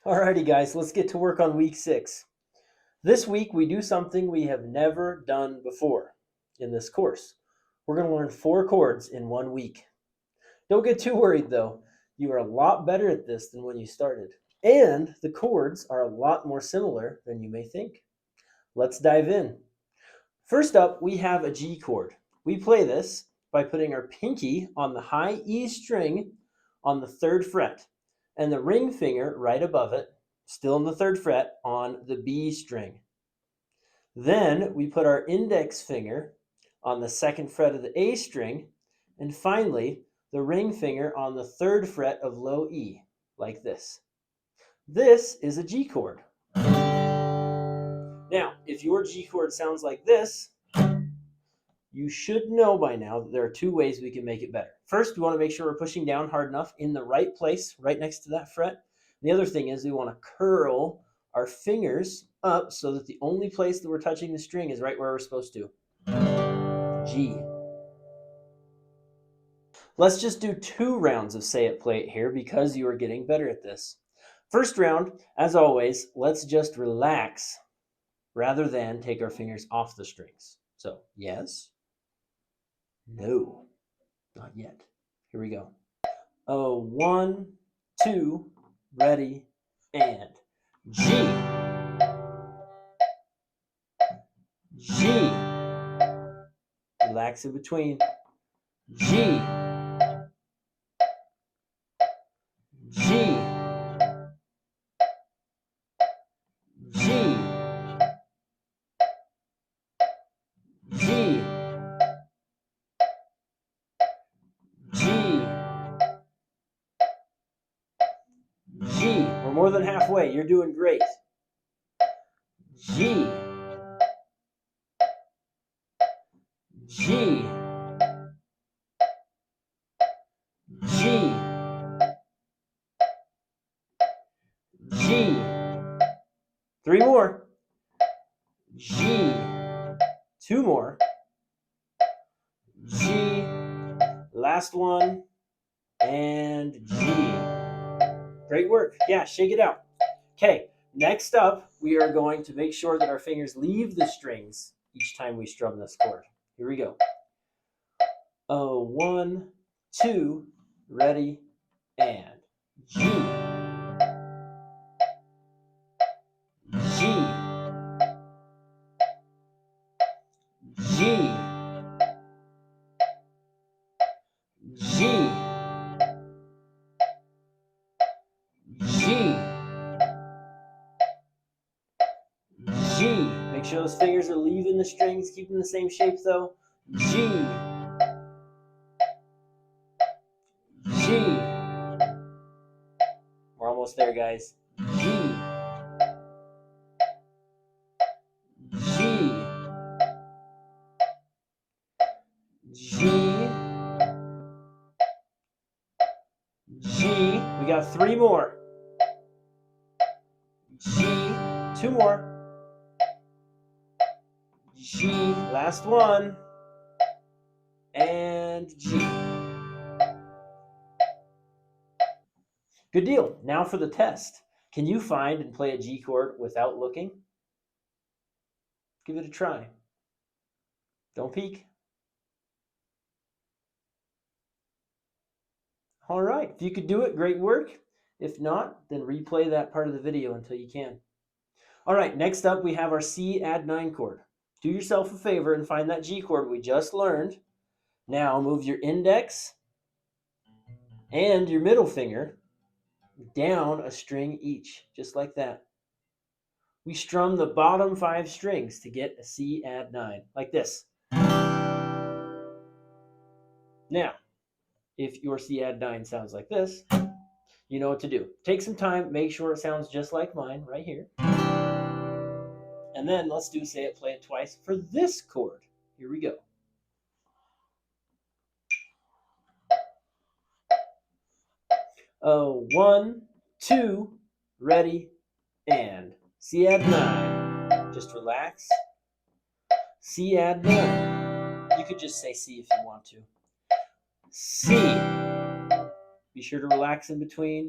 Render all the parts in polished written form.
Alrighty guys, let's get to work on week 6. This week we do something we have never done before in this course. We're going to learn 4 chords in 1 week. Don't get too worried though. You are a lot better at this than when you started. And the chords are a lot more similar than you may think. Let's dive in. First up, we have a G chord. We play this by putting our pinky on the high E string on the 3rd fret and the ring finger right above it, still in the 3rd fret, on the B string. Then we put our index finger on the 2nd fret of the A string, and finally the ring finger on the 3rd fret of low E, like this. This is a G chord. Now, if your G chord sounds like this, you should know by now that there are 2 ways we can make it better. First, we want to make sure we're pushing down hard enough in the right place, right next to that fret. The other thing is we want to curl our fingers up so that the only place that we're touching the string is right where we're supposed to. G. Let's just do 2 rounds of say it, play it here because you are getting better at this. First round, as always, let's just relax rather than take our fingers off the strings. So, yes. No, not yet. Here we go. Oh, 1, 2, ready, and G. G. Relax in between. G. G. G. G. G. G. We're more than halfway. You're doing great. G. G. G. G. 3 more. G. 2 more. G. Last one. And G. Great work. Yeah, shake it out. Okay, next up, we are going to make sure that our fingers leave the strings each time we strum this chord. Here we go. Oh, 1, 2, ready, and G. G. G. G. G. G. Make sure those fingers are leaving the strings, keeping the same shape though. G. G. We're almost there, guys. G. G. G. G. We got 3 more. G. 2 more. G. Last one. And G. Good deal. Now for the test. Can you find and play a G chord without looking? Give it a try. Don't peek. All right. If you could do it, great work. If not, then replay that part of the video until you can. All right. Next up, we have our C add 9 chord. Do yourself a favor and find that G chord we just learned. Now move your index and your middle finger down a string each, just like that. We strum the bottom 5 strings to get a C add 9, like this. Now, if your C add 9 sounds like this, you know what to do. Take some time, make sure it sounds just like mine right here. And then let's do say it, play it twice for this chord. Here we go. Oh, 1, 2, ready, and C add 9. Just relax. C add 9. You could just say C if you want to. C. Be sure to relax in between.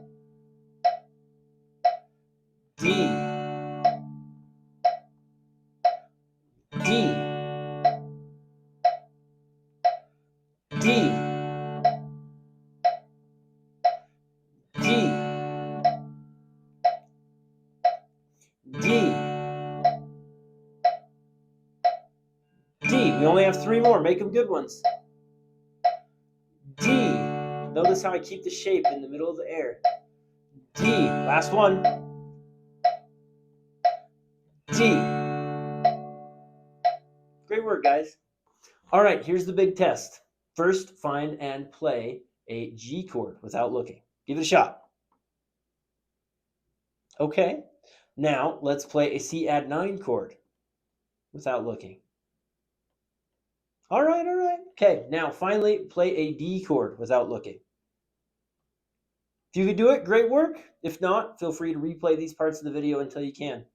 D, D, D, D, D. D. We only have 3 more. Make them good ones. D. Notice how I keep the shape in the middle of the air. D. Last one. D. Great work, guys. All right, here's the big test. First, find and play a G chord without looking. Give it a shot. Okay. Now, let's play a C add 9 chord without looking. All right. Okay, now finally play a D chord without looking. If you could do it, great work. If not, feel free to replay these parts of the video until you can.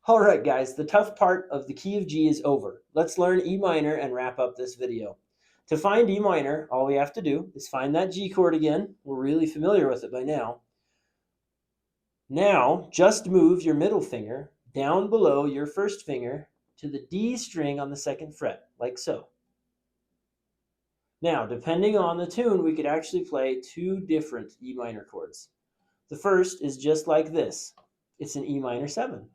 All right, guys, the tough part of the key of G is over. Let's learn E minor and wrap up this video. To find E minor, all we have to do is find that G chord again. We're really familiar with it by now. Now, just move your middle finger down below your first finger to the D string on the 2nd fret, like so. Now, depending on the tune, we could actually play 2 different E minor chords. The first is just like this. It's an E minor 7.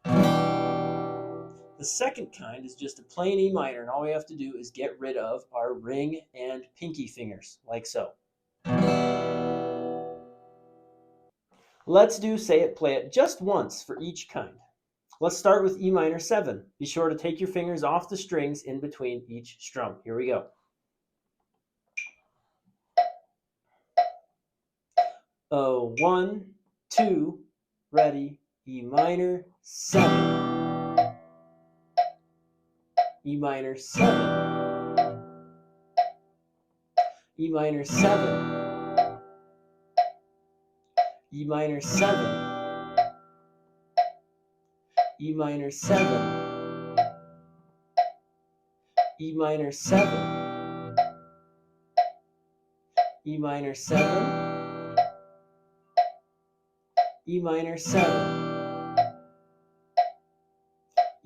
The second kind is just a plain E minor, and all we have to do is get rid of our ring and pinky fingers, like so. Let's do say it, play it just once for each kind. Let's start with E minor 7. Be sure to take your fingers off the strings in between each strum. Here we go. 1, 2, ready, E minor 7. E minor 7. E minor 7. E minor 7. E minor 7. E minor 7. E minor 7. E minor 7.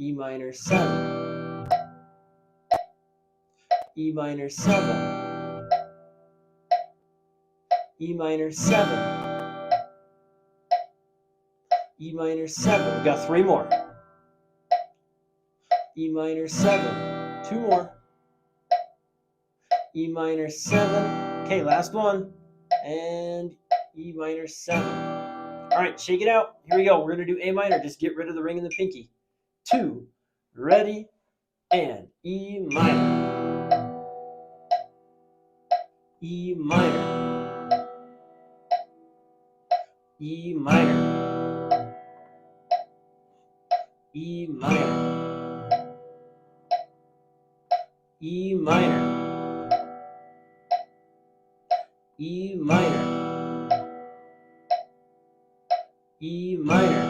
E minor 7. E minor 7. E minor 7. E minor 7. We got 3 more. E minor 7. 2 more. E minor 7. Okay, last one. And E minor 7. All right, shake it out. Here we go. We're going to do A minor. Just get rid of the ring and the pinky. 2, ready, and E minor. E minor. E minor. E minor. E minor. E minor. E minor.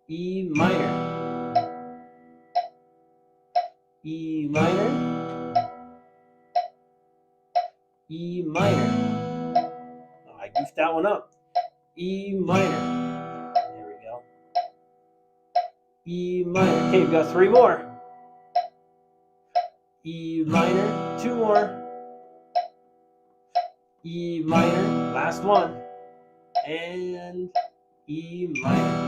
E minor. E minor. E minor. Oh, I goofed that one up. E minor. There we go. E minor. Okay, we've got 3 more. E minor. 2 more. E minor. Last one. And E minor.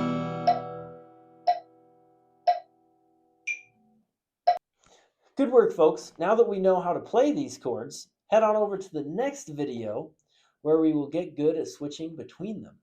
Good work, folks. Now that we know how to play these chords, head on over to the next video where we will get good at switching between them.